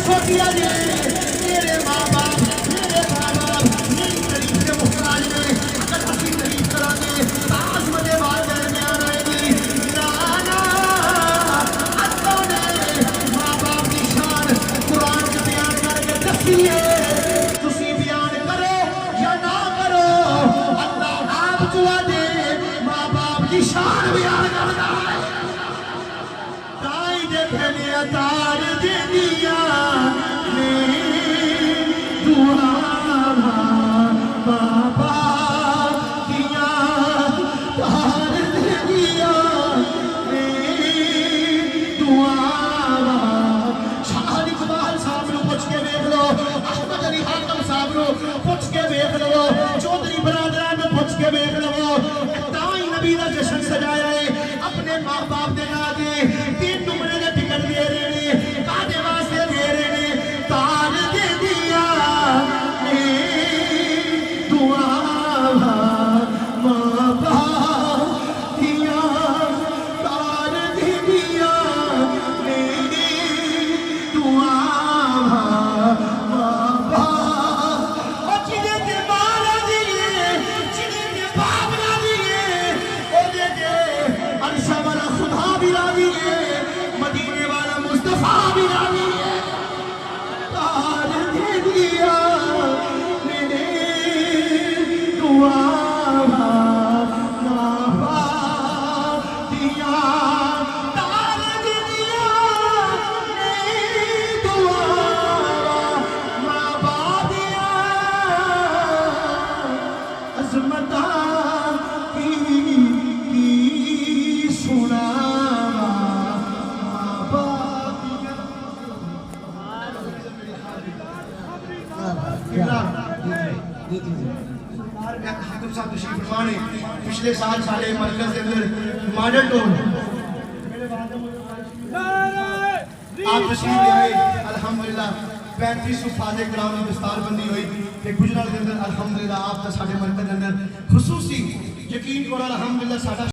سوچیا جی میرے ماں باپ میرے بھائی باپ میری تاریخ کے محتاج نے اگر اسی تاریخ کرا گے تاج مجھے بات درمیان آئے گی نانا اللہ نے ماں باپ کی شان قرآن کے بیان کر کے دسی ہے تسی بیان کرو یا نہ کرو اللہ آپ دعا دے ماں باپ کی شان بیان کرنا ہے تائی دے پھیلے اتار دے دیا دعا بابا دیا تار دے دیا دعا شاہد اقبال صاحب نو پوچھ کے دیکھ لو احمد علی حاکم صاحب نو پوچھ کے دیکھ لو چودھری برادران نو پوچھ کے دیکھ لو تائی نبی دا جشن سجایا ہے اپنے ماں باپ دے نا دے 3 نمبرے دے ٹکٹ دے رہے نے کادے واسطے دے رہے نے تار دے دیا دعا ماں باپ دیا تار دے دیا دعا ماں باپ اور جنہیں دے مالا دیئے جنہیں دے باپ نہ دیئے اور دے دے عرشہ والا خدا بھی نہ دیئے مدینے والا مصطفیٰ بھی نہ دیئے تار دے دیا میرے دعا ماں باپ دیا تار دے دیا دعا ماں باپ دیا عظمتہ کی سنا ماں باپ حاکم صاحب تشریف فرمانے پچھلے سال سارے مرکز کے اندر ماڈل ٹون آپ تشریف لے آئے الحمدللہ 35 فاتح کرام میں دستار بندی ہوئی کہ گجرات کے اندر الحمدللہ آپ کا سارے مرکز کے اندر خصوصی یقین کرو الحمدللہ سارا